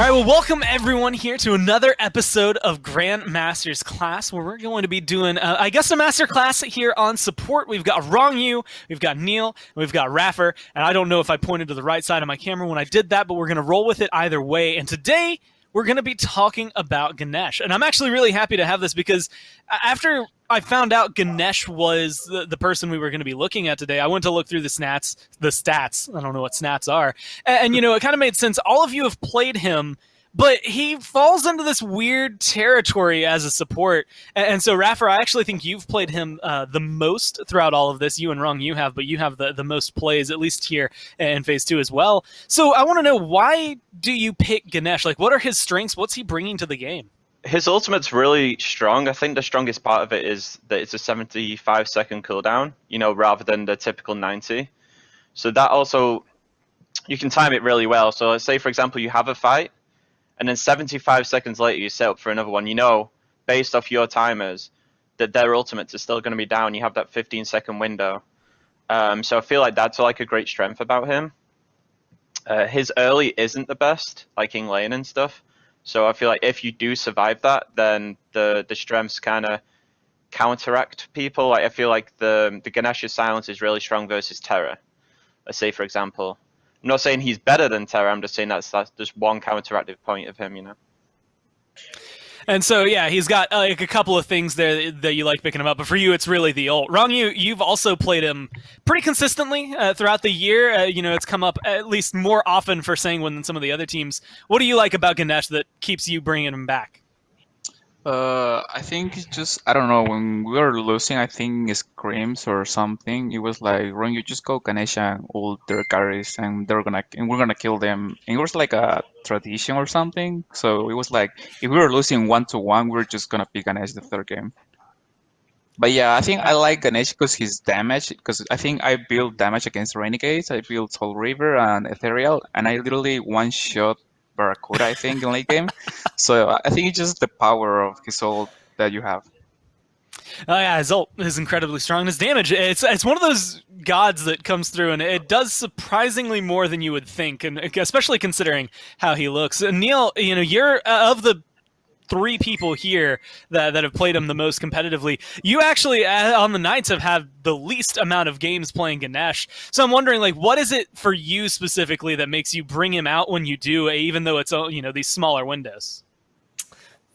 All right, well, welcome everyone here to another episode of Grandmaster's Class, where we're going to be doing, a master class here on support. We've got Ronngyu, we've got Neil, and we've got iRaffer, and I don't know if I pointed to the right side of my camera when I did that, but we're going to roll with it either way. And today, we're going to be talking about Ganesh. And I'm actually really happy to have this because after I found out Ganesh was the person we were going to be looking at today, I went to look through the stats. I don't know what snats are. And it kind of made sense. All of you have played him, but he falls into this weird territory as a support. And so, iRaffer, I actually think you've played him the most throughout all of this. You and Ronngyu have, but you have the most plays, at least here in Phase 2 as well. So I want to know, why do you pick Ganesh? Like, what are his strengths? What's he bringing to the game? His ultimate's really strong. I think the strongest part of it is that it's a 75-second cooldown, rather than the typical 90. So that also, you can time it really well. So let's say, for example, you have a fight, and then 75 seconds later you set up for another one. Based off your timers, that their ultimates are still going to be down. You have that 15-second window. So I feel like that's like a great strength about him. His early isn't the best, like in lane and stuff. So I feel like if you do survive that, then the strengths kind of counteract people. Like I feel like the Ganesha's silence is really strong versus Terra. Let's say, for example. I'm not saying he's better than Terra, I'm just saying that's just one counteractive point of him, And so, yeah, he's got like a couple of things there that you like picking him up, but for you, it's really the ult. Ronngyu, you've also played him pretty consistently throughout the year. It's come up at least more often for Sanguine than some of the other teams. What do you like about Ganesh that keeps you bringing him back? I think it's just, I don't know, when we were losing, I think scrims or something, it was like, Ron, you just go Ganesha and all their carries and we're gonna kill them. And it was like a tradition or something. So it was like, if we were losing 1-1, we were just gonna pick Ganesh the third game. But yeah, I think I like Ganesh because his damage, because I think I build damage against Renegades, I build Soul Reaver and Ethereal, and I literally one-shot Barracuda, I think, in late game. So I think it's just the power of his ult that you have. Oh yeah, his ult is incredibly strong. His damage, it's one of those gods that comes through, and it does surprisingly more than you would think, and especially considering how he looks. And Neil, you're of the three people here that have played him the most competitively. You actually, on the Knights, have had the least amount of games playing Ganesh. So I'm wondering, like, what is it for you specifically that makes you bring him out when you do, even though it's these smaller windows?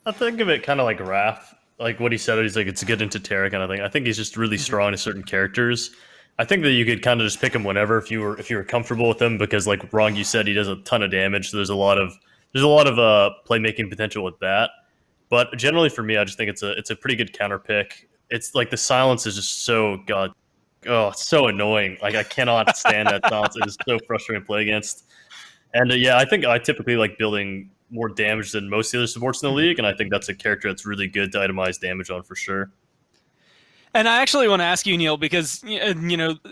I think of it kind of like Raph, like what he said. He's like, it's good into Terra kind of thing. I think he's just really strong to certain characters. I think that you could kind of just pick him whenever if you were comfortable with him, because like Ronngyu said, he does a ton of damage. So there's a lot of playmaking potential with that. But generally for me, I just think it's a pretty good counter pick. It's like the silence is just it's so annoying. Like I cannot stand that silence. It is so frustrating to play against. And yeah, I think I typically like building more damage than most of the other supports in the league, and I think that's a character that's really good to itemize damage on for sure. And I actually want to ask you, Neil, because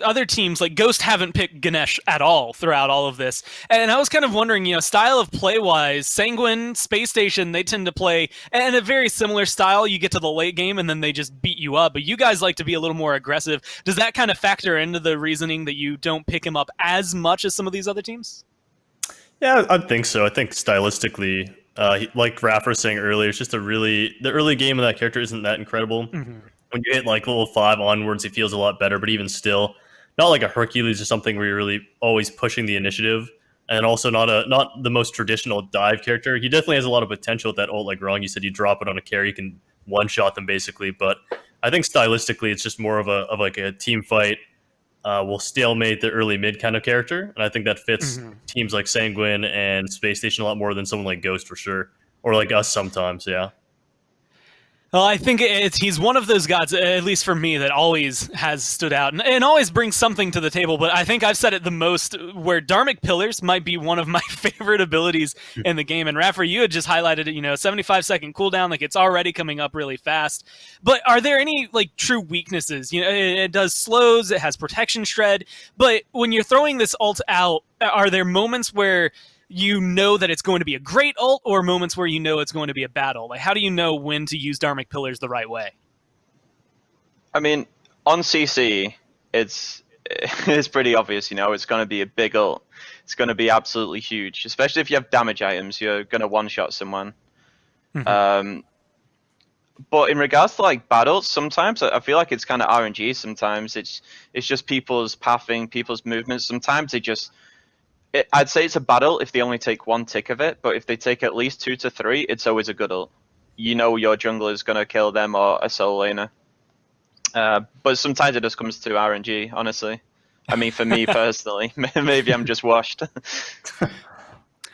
other teams like Ghost haven't picked Ganesh at all throughout all of this, and I was kind of wondering, style of play wise, Sanguine, Spacestation, they tend to play in a very similar style. You get to the late game and then they just beat you up, but you guys like to be a little more aggressive. Does that kind of factor into the reasoning that you don't pick him up as much as some of these other teams? Yeah, I think so. I think stylistically, like Raph was saying earlier, it's just the early game of that character isn't that incredible. Mm-hmm. When you hit like level 5 onwards, it feels a lot better, but even still, not like a Hercules or something where you're really always pushing the initiative, and also not the most traditional dive character. He definitely has a lot of potential with that ult, like Ron, you said, you drop it on a carry, you can one-shot them basically, but I think stylistically it's just more of a team fight. Will stalemate the early mid kind of character, and I think that fits teams like Sanguine and Space Station a lot more than someone like Ghost for sure, or like us sometimes, yeah. Well, I think he's one of those gods, at least for me, that always has stood out and always brings something to the table. But I think I've said it the most, where Dharmic Pillars might be one of my favorite abilities in the game. And iRaffer, you had just highlighted it, 75-second cooldown, like it's already coming up really fast. But are there any like true weaknesses? It does slows, it has protection shred. But when you're throwing this ult out, are there moments where you know that it's going to be a great ult, or moments where you know it's going to be a bad ult? Like, how do you know when to use Dharmic Pillars the right way? I mean, on CC, it's it's pretty obvious, you know, it's going to be a big ult. It's going to be absolutely huge, especially if you have damage items. You're going to one-shot someone. Um, but in regards to like battles, sometimes I feel like it's kind of RNG. Sometimes it's just people's pathing, people's movements. Sometimes they just I'd say it's a battle if they only take one tick of it, but if they take at least 2 to 3, it's always a good ult. You know your jungler is going to kill them or a solo laner. But sometimes it just comes to RNG, honestly. I mean, for me personally, maybe I'm just washed.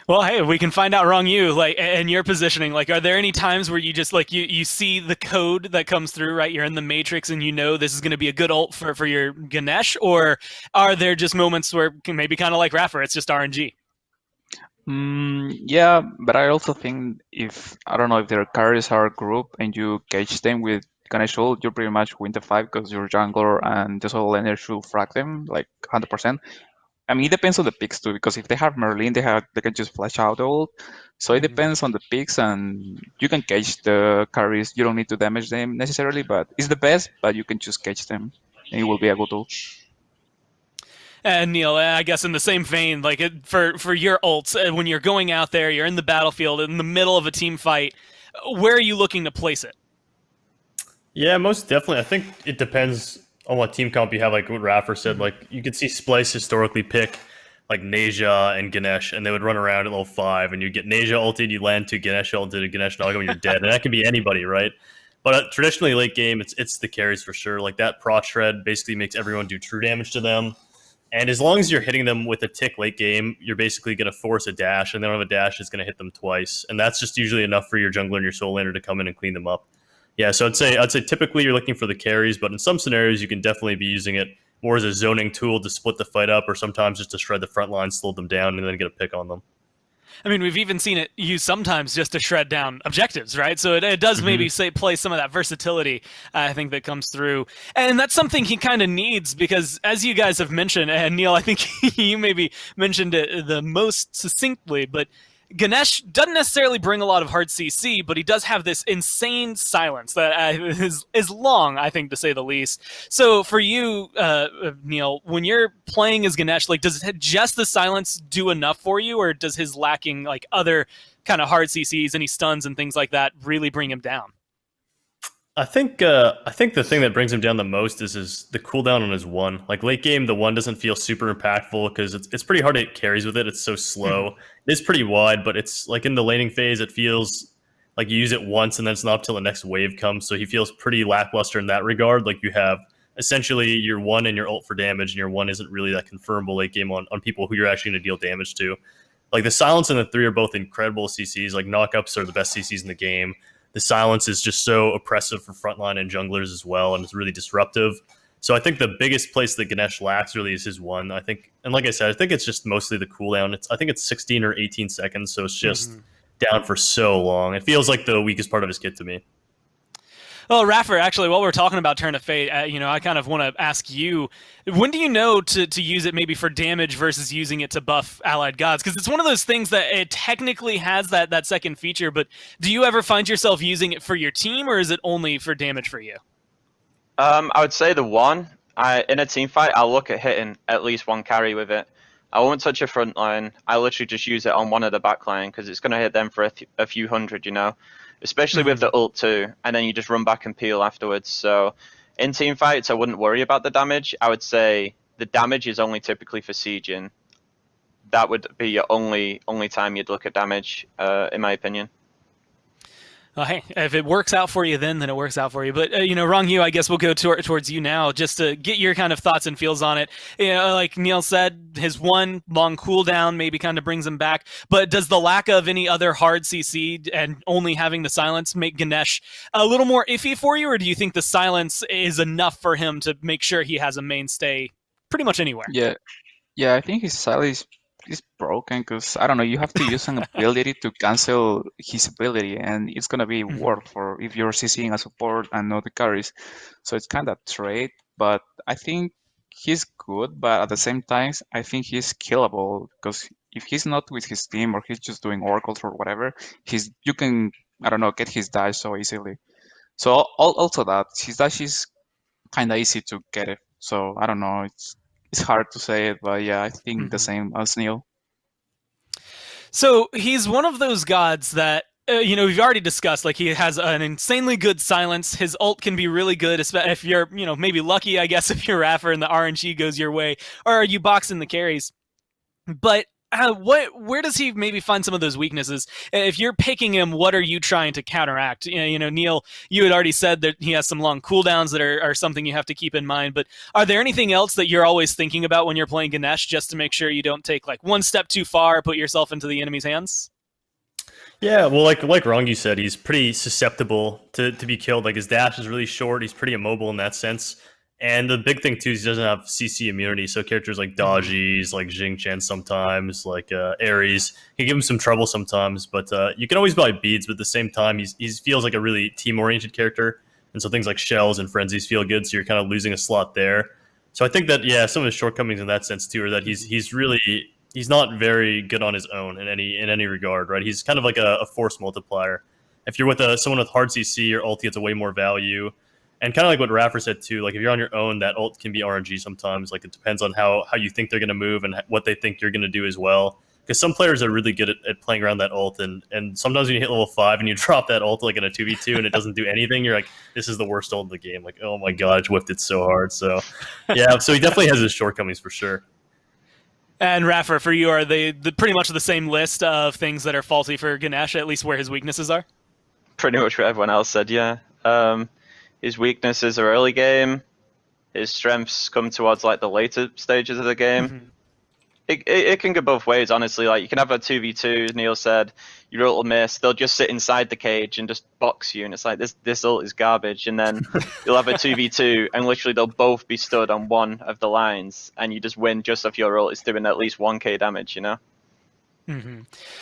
Well, hey, we can find out Ronngyu, like, and your positioning. Like, are there any times where you just like you see the code that comes through, right? You're in the matrix and you know this is going to be a good ult for your Ganesh, or are there just moments where maybe kind of like iRaffer, it's just RNG? Yeah, but I also think if I don't know if their carries are a group and you catch them with Ganesha ult, you pretty much win the fight because your jungler and the solo laner should frag them like 100%. I mean, it depends on the picks too, because if they have Merlin, they can just flash out the ult. So it depends on the picks, and you can catch the carries. You don't need to damage them necessarily, but it's the best. But you can just catch them, and it will be a good ult. And Neil, I guess in the same vein, like for your ults, when you're going out there, you're in the battlefield in the middle of a team fight. Where are you looking to place it? Yeah, most definitely. I think it depends on what team comp you have. Like what Raffer said, like you could see Splice historically pick like Neja and Ganesh, and they would run around at level 5, and you get Neja ulted, you land to Ganesh ulted, and Ganesh knock him, and you're dead. And that can be anybody, right? But traditionally, late game, it's the carries for sure. Like that Prot Shred basically makes everyone do true damage to them. And as long as you're hitting them with a tick late game, you're basically going to force a dash, and they don't have a dash, it's going to hit them twice. And that's just usually enough for your jungler and your soul laner to come in and clean them up. Yeah, so I'd say typically you're looking for the carries, but in some scenarios you can definitely be using it more as a zoning tool to split the fight up, or sometimes just to shred the front line, slow them down, and then get a pick on them. I mean, we've even seen it used sometimes just to shred down objectives, right? So it does maybe play some of that versatility, I think, that comes through. And that's something he kind of needs because, as you guys have mentioned, and Neil, I think you maybe mentioned it the most succinctly, but Ganesh doesn't necessarily bring a lot of hard CC, but he does have this insane silence that is long, I think, to say the least. So for you, Neil, when you're playing as Ganesh, like, does just the silence do enough for you, or does his lacking like other kind of hard CCs, any stuns and things like that, really bring him down? I think the thing that brings him down the most is the cooldown on his one. Like late game, the one doesn't feel super impactful because it's pretty hard to hit carries with it. It's so slow. It is pretty wide, but it's like in the laning phase, it feels like you use it once and then it's not up till the next wave comes. So he feels pretty lackluster in that regard. Like you have essentially your one and your ult for damage, and your one isn't really that confirmable late game on people who you're actually going to deal damage to. Like the silence and the 3 are both incredible CCs. Like knockups are the best CCs in the game. The silence is just so oppressive for frontline and junglers as well, and it's really disruptive. So I think the biggest place that Ganesh lacks really is his one. I think, and like I said, I think it's just mostly the cooldown. I think it's 16 or 18 seconds, so it's just down for so long. It feels like the weakest part of his kit to me. Well, iRaffer, actually, while we're talking about Turn of Fate, I kind of want to ask you, when do you know to use it maybe for damage versus using it to buff allied gods? Because it's one of those things that it technically has that second feature, but do you ever find yourself using it for your team, or is it only for damage for you? I would say the one. In a team fight, I'll look at hitting at least one carry with it. I won't touch a front line. I literally just use it on one of the back line because it's going to hit them for a few hundred, you know, especially with the ult too. And then you just run back and peel afterwards. So in team fights, I wouldn't worry about the damage. I would say the damage is only typically for sieging. That would be your only time you'd look at damage, in my opinion. Hey, if it works out for you, then it works out for you. But Ronngyu, I guess we'll go towards you now, just to get your kind of thoughts and feels on it. Like Neil said, his one long cooldown maybe kind of brings him back. But does the lack of any other hard CC and only having the silence make Ganesh a little more iffy for you, or do you think the silence is enough for him to make sure he has a mainstay pretty much anywhere? Yeah, I think his silence is broken because I don't know. You have to use an ability to cancel his ability, and it's gonna be worth for if you're CCing a support and not the carries. So it's kind of trade, but I think he's good. But at the same time, I think he's killable because if he's not with his team or he's just doing oracles or whatever, you can I don't know get his dash so easily. So also that his dash is kind of easy to get it. So I don't know. It's hard to say it, but yeah, I think the Mhm. same as Neil. So he's one of those gods that we've already discussed. Like, he has an insanely good silence. His ult can be really good, if you're maybe lucky, I guess, if you're Raffer and the RNG goes your way, or you box in the carries. But where does he maybe find some of those weaknesses? If you're picking him, what are you trying to counteract? Neil, you had already said that he has some long cooldowns that are something you have to keep in mind. But are there anything else that you're always thinking about when you're playing Ganesh, just to make sure you don't take like one step too far, put yourself into the enemy's hands? Yeah, well, like Ronngyu said, he's pretty susceptible to be killed. Like, his dash is really short. He's pretty immobile in that sense. And the big thing too is he doesn't have CC immunity. So characters like Dodgies, like Jing Chen sometimes, like Ares, can give him some trouble sometimes. But you can always buy beads, but at the same time, he feels like a really team oriented character. And so things like shells and frenzies feel good. So you're kind of losing a slot there. So I think that, yeah, some of his shortcomings in that sense too are that he's not very good on his own in any regard, right? He's kind of like a force multiplier. If you're with someone with hard CC, your ult gets a way more value. And kind of like what Raffer said too, like if you're on your own, that ult can be RNG sometimes. Like, it depends on how you think they're going to move and what they think you're going to do as well. Because some players are really good at playing around that ult, and sometimes when you hit level 5 and you drop that ult like in a 2v2 and it doesn't do anything, you're like, this is the worst ult in the game. Like, oh my god, I whiffed it so hard. So yeah, so he definitely has his shortcomings for sure. And Raffer, for you, are they pretty much the same list of things that are faulty for Ganesha, at least where his weaknesses are? Pretty much what everyone else said, yeah. His weaknesses are early game. His strengths come towards like the later stages of the game. Mm-hmm. It can go both ways, honestly. Like, you can have a 2v2, Neil said, your ult will miss, they'll just sit inside the cage and just box you, and it's like, this ult is garbage. And then you'll have a 2v2, and literally they'll both be stood on one of the lines, and you just win just off your ult. It's doing at least 1k damage, you know? Mm-hmm.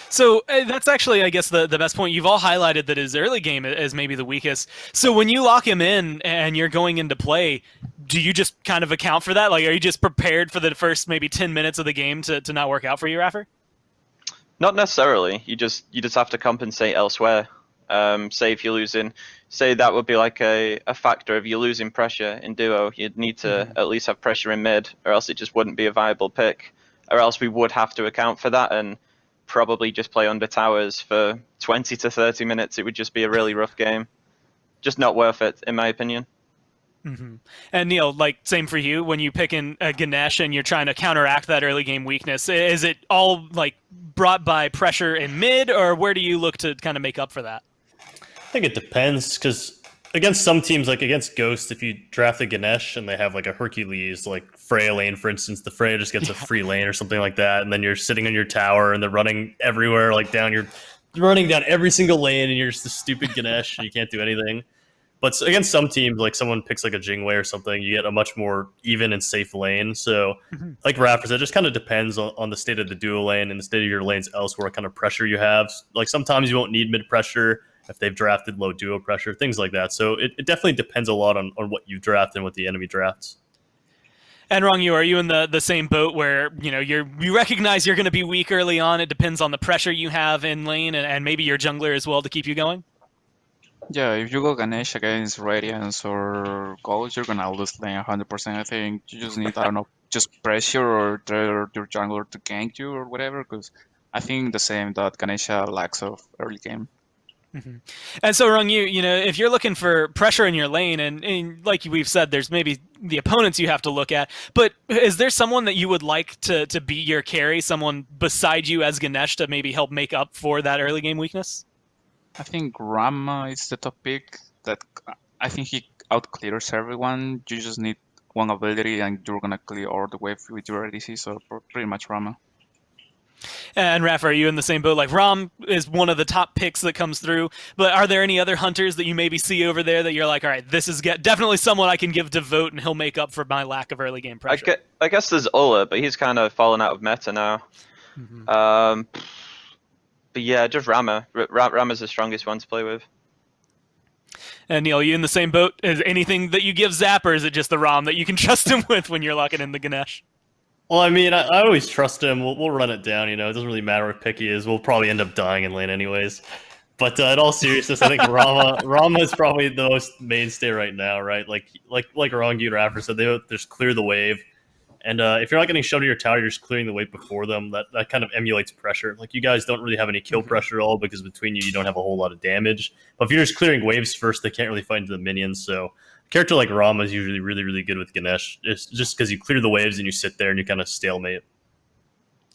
So that's actually, I guess, the best point. You've all highlighted that his early game is maybe the weakest. So when you lock him in and you're going into play, do you just kind of account for that? Like, are you just prepared for the first maybe 10 minutes of the game to not work out for you, Raffer? Not necessarily. You just have to compensate elsewhere. Say if you're losing, say that would be like a factor. If you're losing pressure in duo, you'd need to at least have pressure in mid, or else it just wouldn't be a viable pick. Or else we would have to account for that and probably just play under towers for 20 to 30 minutes. It would just be a really rough game. Just not worth it, in my opinion. Mm-hmm. And Neil, like, same for you, when you pick in Ganesh and you're trying to counteract that early game weakness, is it all like brought by pressure in mid, or where do you look to kind of make up for that? I think it depends, because against some teams, like against Ghost, if you draft a Ganesh and they have like a Hercules, like Freya lane, for instance, the Freya just gets a free lane or something like that, and then you're sitting on your tower and they're running everywhere, like you're running down every single lane, and you're just a stupid Ganesh and you can't do anything. But against some teams, like someone picks like a Jingwei or something, you get a much more even and safe lane. So, like Raffer said, it just kind of depends on the state of the duo lane and the state of your lanes elsewhere, what kind of pressure you have. Like, sometimes you won't need mid pressure if they've drafted low duo pressure, things like that. So it definitely depends a lot on what you draft and what the enemy drafts. And Ronngyu, are you in the same boat where you recognize you're going to be weak early on? It depends on the pressure you have in lane and maybe your jungler as well to keep you going? Yeah, if you go Ganesh against Radiance or Ghost, you're gonna lose lane 100%. I think you just need, I don't know, just pressure or tell your jungler to gank you or whatever, because I think the same that Ganesha lacks of early game. Mm-hmm. And so, Ronngyu, if you're looking for pressure in your lane, and like we've said, there's maybe the opponents you have to look at, but is there someone that you would like to be your carry, someone beside you as Ganesh to maybe help make up for that early game weakness? I think Rama is the top pick. That I think he outclears everyone. You just need one ability and you're gonna clear all the wave with your ADC, so pretty much Rama. And Raf, are you in the same boat? Like, Rom is one of the top picks that comes through, but are there any other hunters that you maybe see over there that you're like, all right, this is definitely someone I can give to vote and he'll make up for my lack of early game pressure? I guess there's Ulla, but he's kind of fallen out of meta now. Mm-hmm. But yeah, just Rama. Rama's the strongest one to play with. And Neil, you in the same boat? Is anything that you give Zap, or is it just the Rom that you can trust him with when you're locking in the Ganesh? Well, I mean, I always trust him. We'll run it down, It doesn't really matter what pick he is. We'll probably end up dying in lane anyways. But in all seriousness, I think Rama is probably the most mainstay right now, right? Like Ronngyu and Raffer said, they just clear the wave. And if you're not getting shoved to your tower, you're just clearing the wave before them. That kind of emulates pressure. Like, you guys don't really have any kill pressure at all because between you don't have a whole lot of damage. But if you're just clearing waves first, they can't really fight into the minions. So a character like Rama is usually really, really good with Ganesh. It's just because you clear the waves and you sit there and you kind of stalemate.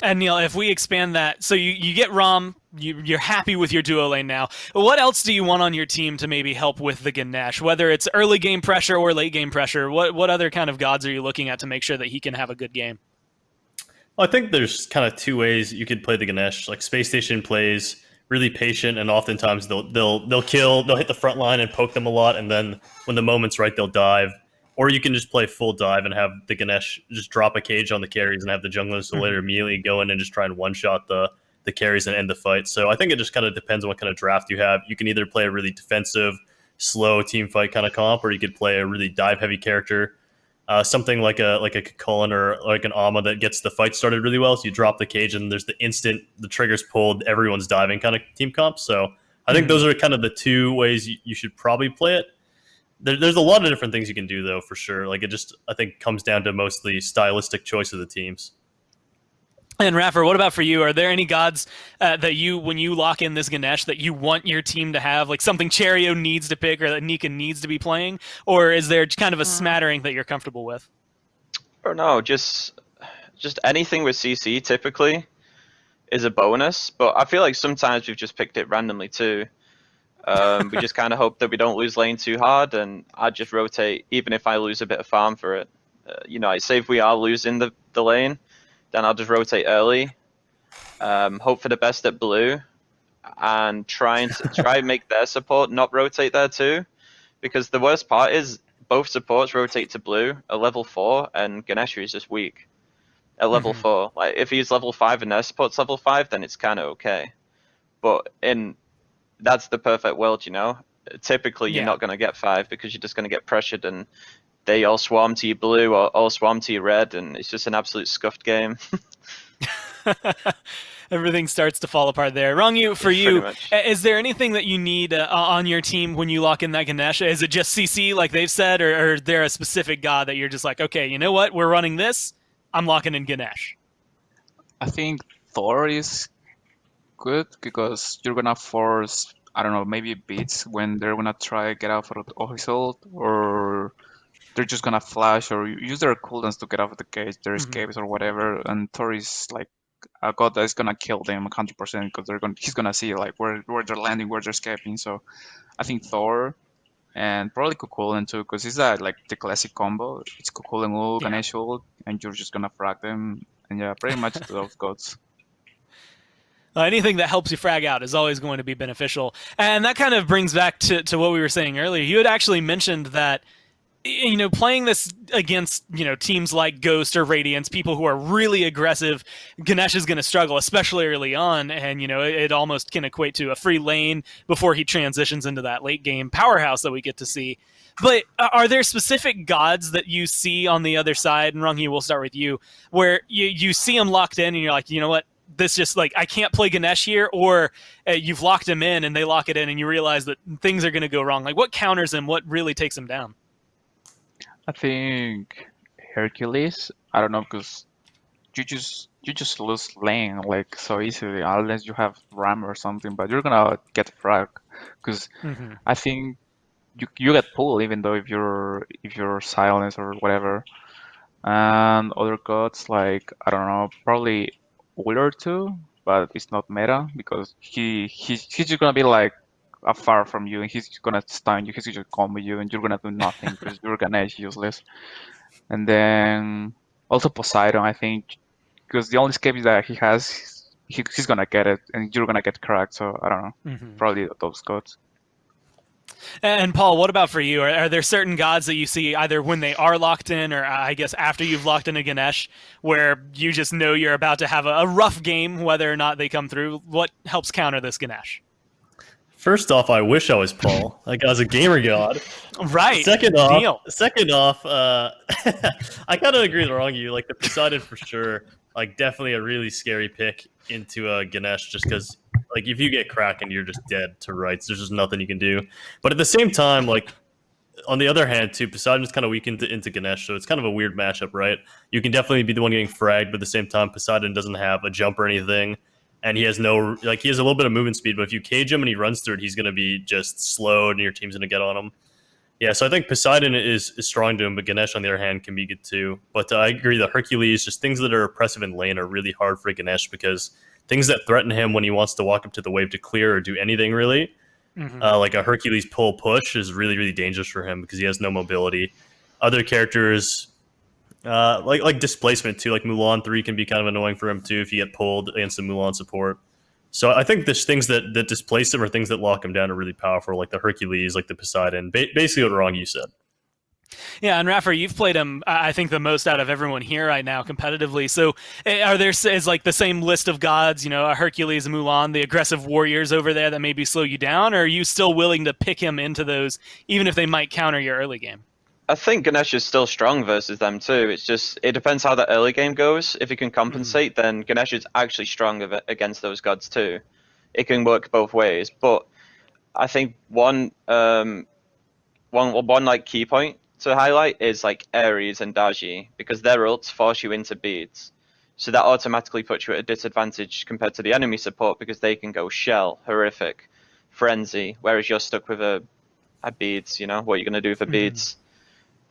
And Neil, if we expand that, so you get Rom, you're happy with your duo lane now. What else do you want on your team to maybe help with the Ganesh? Whether it's early game pressure or late game pressure, what other kind of gods are you looking at to make sure that he can have a good game? Well, I think there's kind of two ways you could play the Ganesh. Like, Spacestation plays really patient, and oftentimes they'll hit the front line and poke them a lot, and then when the moment's right, they'll dive. Or you can just play full dive and have the Ganesh just drop a cage on the carries and have the Jungler Insulator immediately go in and just try and one-shot the carries and end the fight. So I think it just kind of depends on what kind of draft you have. You can either play a really defensive, slow team fight kind of comp, or you could play a really dive-heavy character. Something like a Cullen or like an Amma that gets the fight started really well. So you drop the cage and there's the trigger's pulled, everyone's diving kind of team comp. So I think those are kind of the two ways you should probably play it. There's a lot of different things you can do, though, for sure. Like, it just, I think, comes down to mostly stylistic choice of the teams. And Raffer, what about for you? Are there any gods that you, when you lock in this Ganesh, that you want your team to have, like something Cherio needs to pick or that Nika needs to be playing? Or is there kind of a smattering that you're comfortable with? Or no, just anything with CC typically is a bonus. But I feel like sometimes we've just picked it randomly too. We just kind of hope that we don't lose lane too hard, and I just rotate even if I lose a bit of farm for it. I say if we are losing the lane, then I'll just rotate early, hope for the best at blue, and try and make their support not rotate there too, because the worst part is both supports rotate to blue at level 4, and Ganesha is just weak at level 4. Like, if he's level 5 and their support's level 5, then it's kind of okay. But that's the perfect world, Typically, you're not going to get 5 because you're just going to get pressured and they all swarm to your blue or all swarm to your red, and it's just an absolute scuffed game. Everything starts to fall apart there. Ronngyu, for you, much. Is there anything that you need on your team when you lock in that Ganesha? Is it just CC, like they've said, or is there a specific god that you're just like, okay, you know what, we're running this, I'm locking in Ganesh? I think Thor is good because you're gonna force, I don't know, maybe beats when they're gonna try to get out of his ult, or they're just gonna flash or use their cooldowns to get out of the cage, their escapes or whatever. And Thor is like a god that's gonna kill them 100% because he's gonna see like where they're landing, where they're escaping. So I think Thor and probably Kukulkan too, because it's like the classic combo. It's Kukulkan ult, Ganesh ult, and you're just gonna frag them. And yeah, pretty much those gods. Anything that helps you frag out is always going to be beneficial. And that kind of brings back to what we were saying earlier. You had actually mentioned that, playing this against, teams like Ghost or Radiance, people who are really aggressive, Ganesh is going to struggle, especially early on. And, it almost can equate to a free lane before he transitions into that late game powerhouse that we get to see. But are there specific gods that you see on the other side, and Ronngyu, we'll start with you, where you see them locked in and you're like, you know what? This just like, I can't play Ganesh here, or you've locked him in and they lock it in and you realize that things are going to go wrong. Like, what counters him? What really takes him down? I think Hercules. I don't know, because you just lose lane like so easily unless you have Ram or something, but you're gonna get frag because I think you get pulled even though if you're silenced or whatever. And other gods like, I don't know, probably Wheeler too, but it's not meta because he's just gonna be like afar from you and he's just gonna stun you, he's just combo you and you're gonna do nothing because you're Ganesh useless. And then also Poseidon, I think, because the only escape that he has, he's gonna get it and you're gonna get cracked. So I don't know, probably those gods. And Paul, what about for you? Are there certain gods that you see either when they are locked in, or I guess after you've locked in a Ganesh, where you just know you're about to have a rough game, whether or not they come through? What helps counter this Ganesh? First off, I wish I was Paul. That guy's a gamer god. Right. Second off, I kind of agree with Ronngyu. Like, the Poseidon for sure. Like, definitely a really scary pick into a Ganesh, just because, like, if you get Kraken, you're just dead to rights. There's just nothing you can do. But at the same time, like, on the other hand, too, Poseidon's kind of weak into Ganesh, so it's kind of a weird matchup, right? You can definitely be the one getting fragged, but at the same time, Poseidon doesn't have a jump or anything, and he has no he has a little bit of movement speed, but if you cage him and he runs through it, he's going to be just slowed, and your team's going to get on him. Yeah, so I think Poseidon is strong to him, but Ganesh, on the other hand, can be good too. But I agree, the Hercules, just things that are oppressive in lane are really hard for Ganesh because things that threaten him when he wants to walk up to the wave to clear or do anything really, like a Hercules pull push is really, really dangerous for him because he has no mobility. Other characters, like displacement too, like Mulan 3 can be kind of annoying for him too if you get pulled against the Mulan support. So I think there's things that displace him or things that lock him down are really powerful, like the Hercules, like the Poseidon. Basically what Ronngyu said. Yeah, and Raffer, you've played him, I think, the most out of everyone here right now competitively. So are there is like the same list of gods, a Hercules, a Mulan, the aggressive warriors over there that maybe slow you down, or are you still willing to pick him into those, even if they might counter your early game? I think Ganesh is still strong versus them too. It's just, it depends how the early game goes. If he can compensate, then Ganesh is actually strong against those gods too. It can work both ways. But I think one like key point to highlight is like Ares and Daji, because their ults force you into beads. So that automatically puts you at a disadvantage compared to the enemy support because they can go Shell, Horrific, Frenzy, whereas you're stuck with a beads, what are you going to do for beads?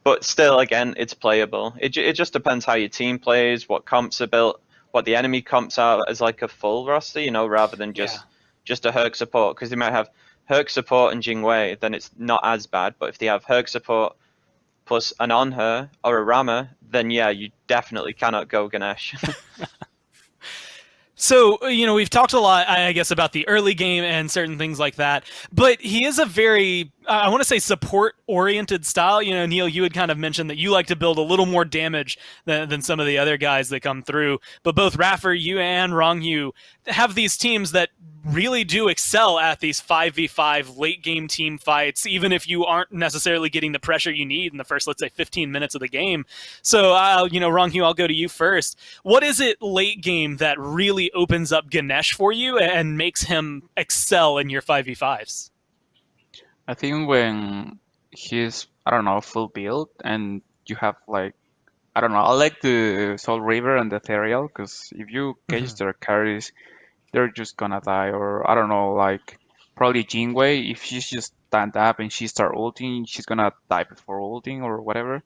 But still, again, it's playable. It just depends how your team plays, what comps are built, what the enemy comps are as like a full roster, rather than just a Herc support. Because they might have Herc support and Jingwei, then it's not as bad. But if they have Herc support plus an On-Her or a Rama, then yeah, you definitely cannot go Ganesh. So, we've talked a lot, I guess, about the early game and certain things like that, but he is a very, I want to say, support-oriented style. Neil, you had kind of mentioned that you like to build a little more damage than some of the other guys that come through, but both Raffer, you, and Ronngyu have these teams that really do excel at these 5v5 late-game team fights, even if you aren't necessarily getting the pressure you need in the first, let's say, 15 minutes of the game. So, Ronngyu, I'll go to you first. What is it late game that really opens up Ganesh for you and makes him excel in your 5v5s? I think when he's, I don't know, full build and you have like, I don't know, I like the Soul Reaver and the Ethereal because if you cage their carries, they're just gonna die. Or I don't know, like probably Jingwei, if she's just stand up and she start ulting, she's gonna die before ulting or whatever.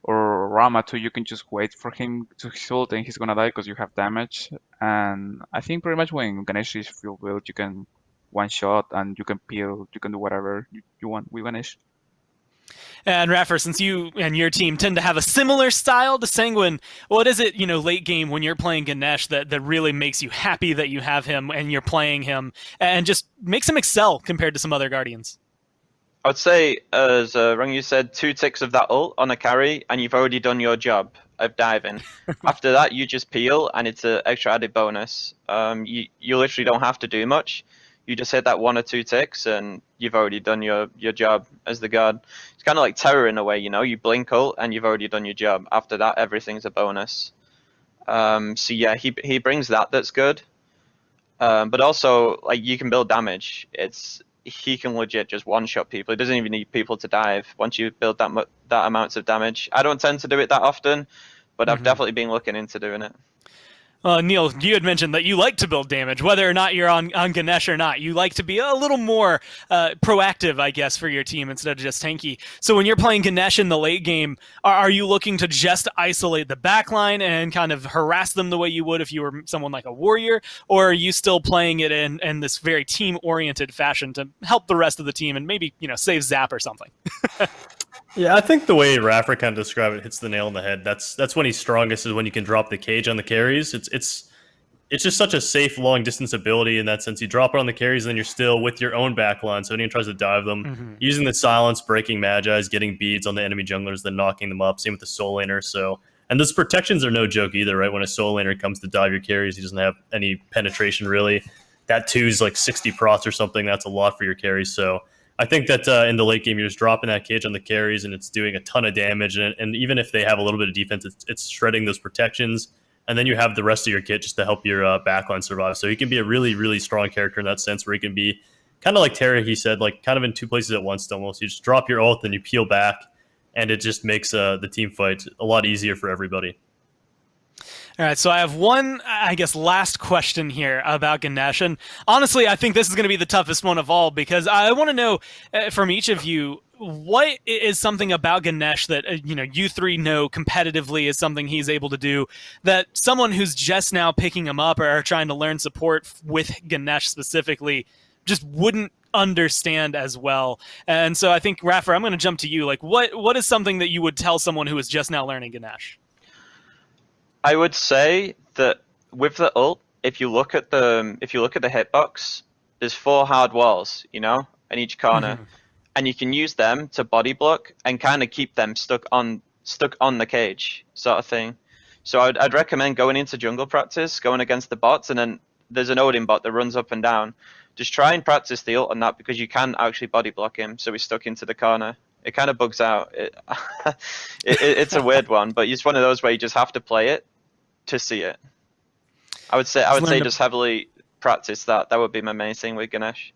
Or Rama too, you can just wait for him to ult and he's gonna die because you have damage. And I think pretty much when Ganesh is full build, you can one shot and you can peel, you can do whatever you want with Ganesh. And Raffer, since you and your team tend to have a similar style to Sanguine, what is it, late game when you're playing Ganesh that really makes you happy that you have him and you're playing him and just makes him excel compared to some other Guardians? I would say, as Ronngyu said, 2 ticks of that ult on a carry, and you've already done your job of diving. After that, you just peel, and it's an extra added bonus. You literally don't have to do much. You just hit that 1 or 2 ticks, and you've already done your job as the guard. It's kind of like Terror in a way, You blink ult, and you've already done your job. After that, everything's a bonus. So yeah, he brings that's good. But also, like, you can build damage. He can legit just one-shot people. He doesn't even need people to dive once you build that amounts of damage. I don't tend to do it that often, but I've definitely been looking into doing it. Neil, you had mentioned that you like to build damage, whether or not you're on Ganesh or not. You like to be a little more proactive, I guess, for your team instead of just tanky. So when you're playing Ganesh in the late game, are you looking to just isolate the backline and kind of harass them the way you would if you were someone like a warrior? Or are you still playing it in this very team-oriented fashion to help the rest of the team and maybe, save Zap or something? Yeah, I think the way Raffer kind of described it hits the nail on the head. That's when he's strongest, is when you can drop the cage on the carries. It's just such a safe long distance ability in that sense. You drop it on the carries, and then you're still with your own backline. So anyone tries to dive them, using the silence, breaking Magi's, getting beads on the enemy junglers, then knocking them up. Same with the soul laner. So, and those protections are no joke either, right? When a soul laner comes to dive your carries, he doesn't have any penetration really. That 2 is like 60 prots or something. That's a lot for your carries. So I think that in the late game, you're just dropping that cage on the carries, and it's doing a ton of damage. And even if they have a little bit of defense, it's shredding those protections. And then you have the rest of your kit just to help your backline survive. So he can be a really, really strong character in that sense, where he can be kind of like Terra, he said, like kind of in two places at once almost. You just drop your ult, then you peel back, and it just makes the team fight a lot easier for everybody. All right, so I have one, I guess, last question here about Ganesha. And honestly, I think this is going to be the toughest one of all, because I want to know from each of you, what is something about Ganesh that you three know competitively is something he's able to do that someone who's just now picking him up or trying to learn support with Ganesh specifically just wouldn't understand as well? And so I think, Raffer, I'm going to jump to you. Like, what is something that you would tell someone who is just now learning Ganesh? I would say that with the ult, if you look at the hitbox, there's 4 hard walls, in each corner, and you can use them to body block and kind of keep them stuck on the cage, sort of thing. So I'd recommend going into jungle practice, going against the bots, and then there's an Odin bot that runs up and down. Just try and practice the ult on that, because you can actually body block him, so he's stuck into the corner. It kind of bugs out. It's a weird one, but it's one of those where you just have to play it to see it. I would say just heavily practice that. That would be my main thing with Ganesh.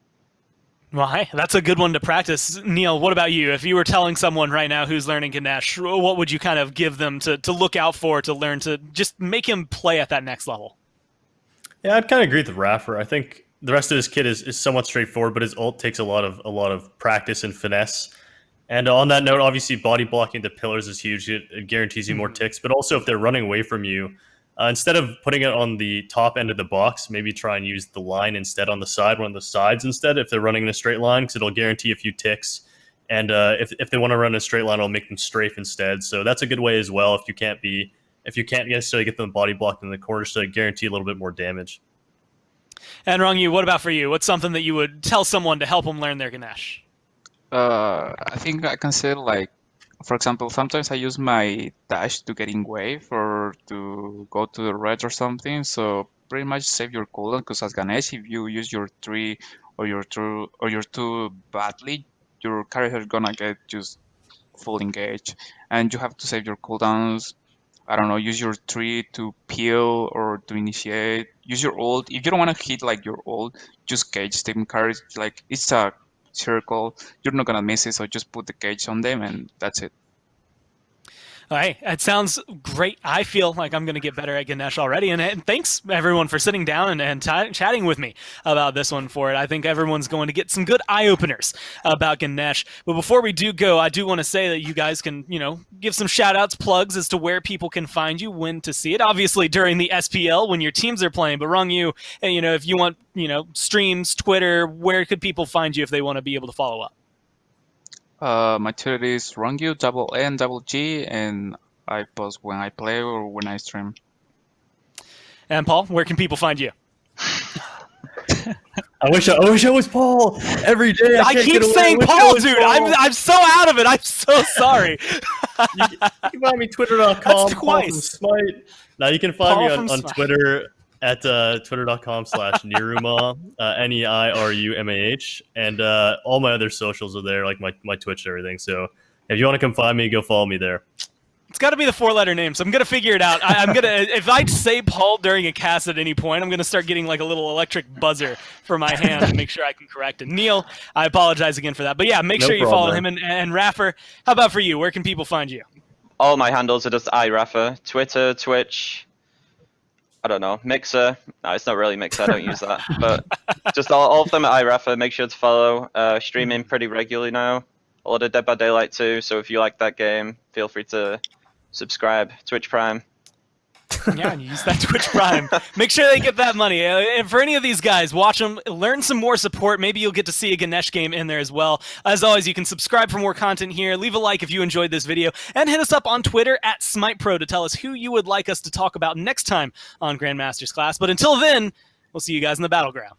Well, hey, that's a good one to practice. Neil, what about you? If you were telling someone right now who's learning Ganesh, what would you kind of give them to look out for, to learn, to just make him play at that next level? Yeah, I'd kind of agree with Raffer. I think the rest of his kit is somewhat straightforward, but his ult takes a lot of practice and finesse. And on that note, obviously, body blocking the pillars is huge. It guarantees you more ticks. But also, if they're running away from you, instead of putting it on the top end of the box, maybe try and use the line instead on the side, one of the sides instead, if they're running in a straight line, because it'll guarantee a few ticks. And if they want to run a straight line, it'll make them strafe instead. So that's a good way as well if you can't necessarily get them body blocked in the corners to guarantee a little bit more damage. And Ronngyu, what about for you? What's something that you would tell someone to help them learn their Ganesh? I think I can say, like, for example, sometimes I use my dash to get in wave or to go to the red or something. So pretty much save your cooldown, because as Ganesh, if you use your 3 or your 2 badly, your character is gonna get just full engage, and you have to save your cooldowns. I don't know, use your 3 to peel or to initiate. Use your ult. If you don't want to hit like your ult, just cage them carries. Like, it's a circle, you're not gonna miss it, so just put the cage on them and that's it. All right, that sounds great. I feel like I'm going to get better at Ganesh already. And thanks, everyone, for sitting down and chatting with me about this one for it. I think everyone's going to get some good eye-openers about Ganesh. But before we do go, I do want to say that you guys can, give some shout-outs, plugs as to where people can find you, when to see it. Obviously, during the SPL, when your teams are playing. But Ronngyu, if you want, streams, Twitter, where could people find you if they want to be able to follow up? My Twitter is Ronngyu, NNG, and I post when I play or when I stream. And Paul, where can people find you? I wish I was Paul every day. I keep saying Paul, dude. I'm so out of it. I'm so sorry. You can find me twitter.com. That's twice. Smite. Now you can find Paul me on Twitter at twitter.com/NeilMah, NeirUmah, and all my other socials are there, like my Twitch and everything. So if you want to come find me, go follow me there. It's got to be the 4-letter name, so I'm gonna figure it out. I'm gonna, if I say Paul during a cast at any point, I'm gonna start getting like a little electric buzzer for my hand to make sure I can correct it. Neil, I apologize again for that, but yeah, make sure you follow him. And Raffer, how about for you? Where can people find you? All my handles are just iRaffer, Twitter, Twitch. I don't know, Mixer. No, it's not really Mixer. I don't use that, but just all of them at iRaffer. Make sure to follow. Streaming pretty regularly now. A lot of Dead by Daylight too. So if you like that game, feel free to subscribe. Twitch Prime. Yeah, and use that Twitch Prime. Make sure they get that money. And for any of these guys, watch them, learn some more support. Maybe you'll get to see a Ganesh game in there as well. As always, you can subscribe for more content here. Leave a like if you enjoyed this video. And hit us up on Twitter at SMITEPro to tell us who you would like us to talk about next time on Grandmaster's Class. But until then, we'll see you guys in the battleground.